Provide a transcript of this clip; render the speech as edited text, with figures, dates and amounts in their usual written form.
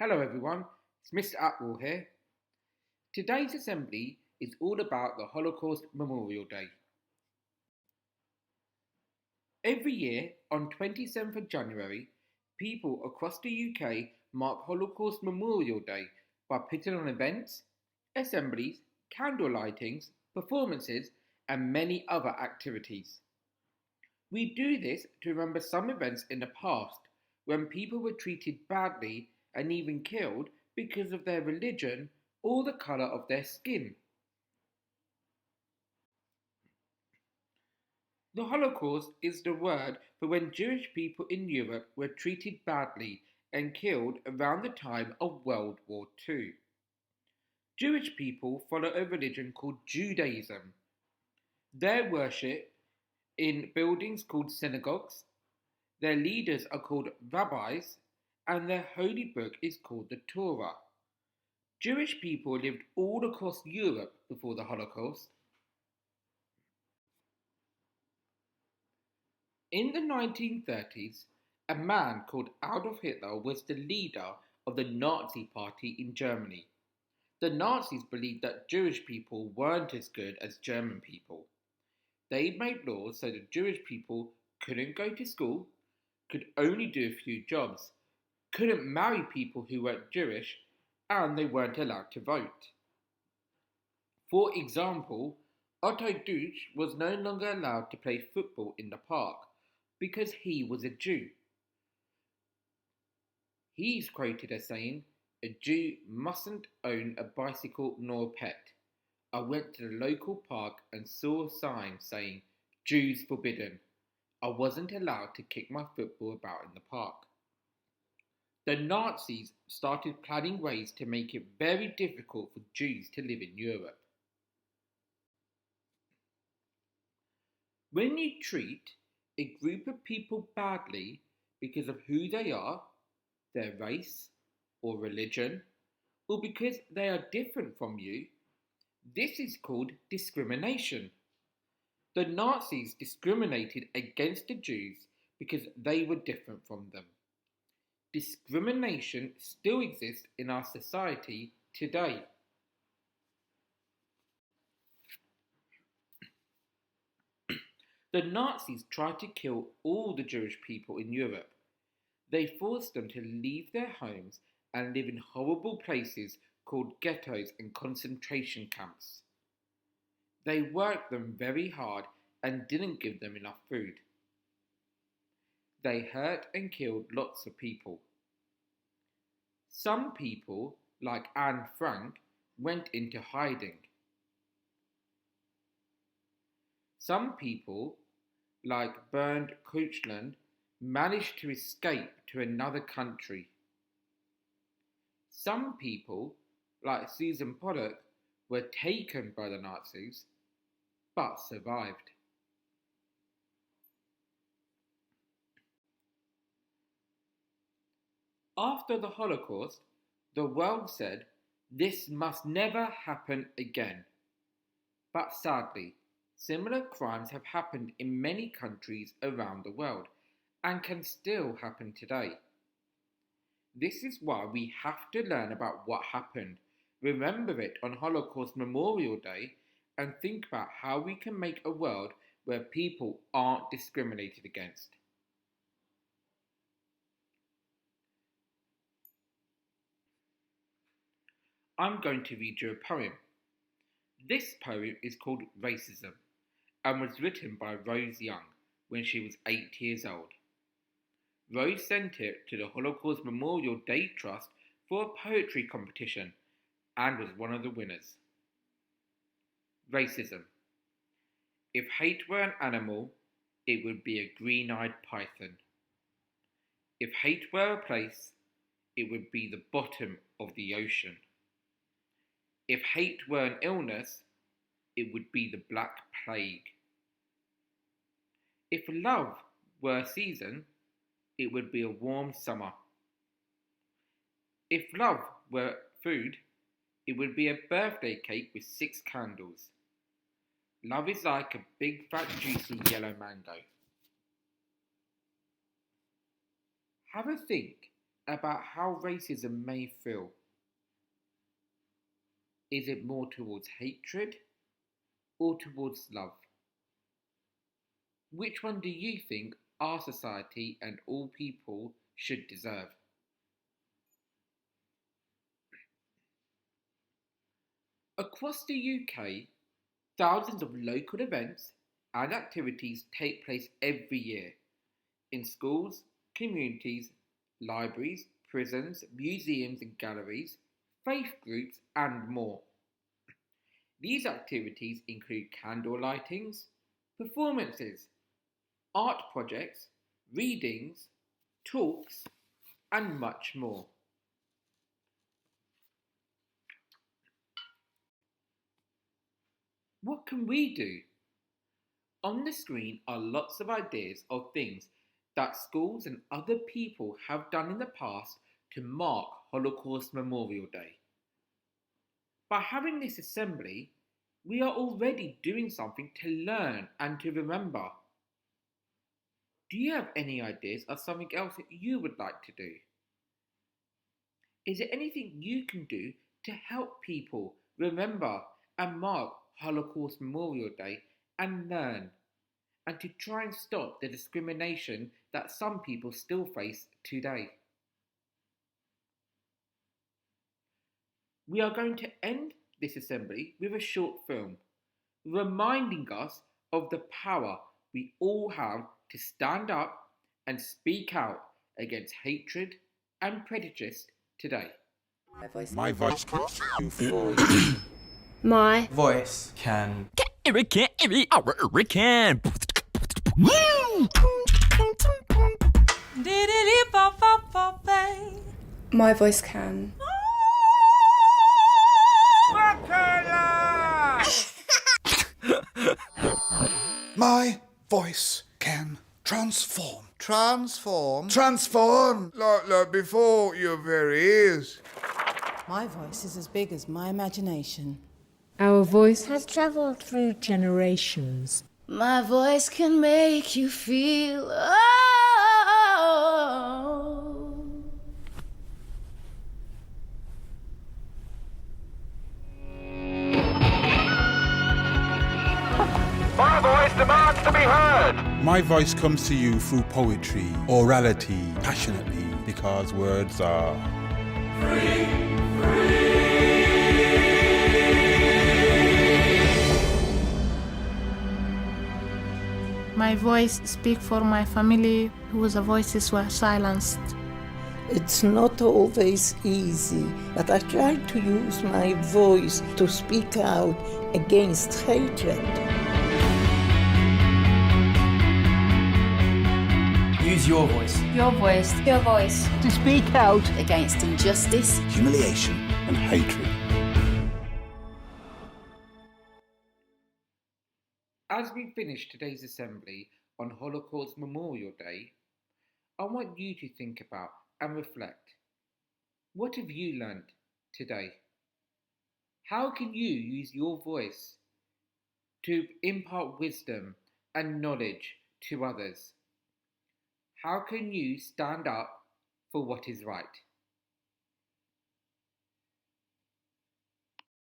Hello everyone, it's Mr. Atwal here. Today's assembly is all about the Holocaust Memorial Day. Every year on 27th of January, people across the UK mark Holocaust Memorial Day by putting on events, assemblies, candle lightings, performances and many other activities. We do this to remember some events in the past when people were treated badly and even killed because of their religion or the colour of their skin. The Holocaust is the word for when Jewish people in Europe were treated badly and killed around the time of World War II. Jewish people follow a religion called Judaism. Their worship in buildings called synagogues, their leaders are called rabbis, and their holy book is called the Torah. Jewish people lived all across Europe before the Holocaust. In the 1930s, a man called Adolf Hitler was the leader of the Nazi Party in Germany. The Nazis believed that Jewish people weren't as good as German people. They made laws so that Jewish people couldn't go to school, could only do a few jobs, couldn't marry people who weren't Jewish, and they weren't allowed to vote. For example, Otto Deutsch was no longer allowed to play football in the park because he was a Jew. He's quoted as saying, "A Jew mustn't own a bicycle nor a pet. I went to the local park and saw a sign saying, 'Jews forbidden.' I wasn't allowed to kick my football about in the park." The Nazis started planning ways to make it very difficult for Jews to live in Europe. When you treat a group of people badly because of who they are, their race or religion, or because they are different from you, this is called discrimination. The Nazis discriminated against the Jews because they were different from them. Discrimination still exists in our society today. The Nazis tried to kill all the Jewish people in Europe. They forced them to leave their homes and live in horrible places called ghettos and concentration camps. They worked them very hard and didn't give them enough food. They hurt and killed lots of people. Some people, like Anne Frank, went into hiding. Some people, like Bernd Kuchland, managed to escape to another country. Some people, like Susan Pollock, were taken by the Nazis, but survived. After the Holocaust, the world said, "This must never happen again." But sadly, similar crimes have happened in many countries around the world and can still happen today. This is why we have to learn about what happened, remember it on Holocaust Memorial Day, and think about how we can make a world where people aren't discriminated against. I'm going to read you a poem. This poem is called Racism and was written by Rose Young when she was 8 years old. Rose sent it to the Holocaust Memorial Day Trust for a poetry competition and was one of the winners. Racism. If hate were an animal, it would be a green-eyed python. If hate were a place, it would be the bottom of the ocean. If hate were an illness, it would be the Black Plague. If love were a season, it would be a warm summer. If love were food, it would be a birthday cake with 6 candles. Love is like a big fat juicy yellow mango. Have a think. about how racism may feel. Is it more towards hatred or towards love? Which one do you think our society and all people should deserve? Across the UK, thousands of local events and activities take place every year in schools, communities, libraries, prisons, museums and galleries, faith groups, and more. These activities include candle lightings, performances, art projects, readings, talks, and much more. What can we do? On the screen are lots of ideas of things that schools and other people have done in the past to mark Holocaust Memorial Day. By having this assembly, we are already doing something to learn and to remember. Do you have any ideas of something else that you would like to do? Is there anything you can do to help people remember and mark Holocaust Memorial Day and learn, and to try and stop the discrimination that some people still face today? We are going to end this assembly with a short film, reminding us of the power we all have to stand up and speak out against hatred and prejudice today. My voice can. My voice can. My voice can. My voice can transform. Transform? Transform! Like before your very ears. My voice is as big as my imagination. Our voice has traveled through generations. My voice can make you feel My voice demands to be heard. My voice comes to you through poetry, orality, passionately, because words are free. My voice speaks for my family whose voices were silenced. It's not always easy, but I try to use my voice to speak out against hatred. Use your voice. your voice. Your voice. To speak out Against injustice. Humiliation and hatred. As we finish today's assembly on Holocaust Memorial Day, I want you to think about and reflect. What have you learned today? How can you use your voice to impart wisdom and knowledge to others? How can you stand up for what is right?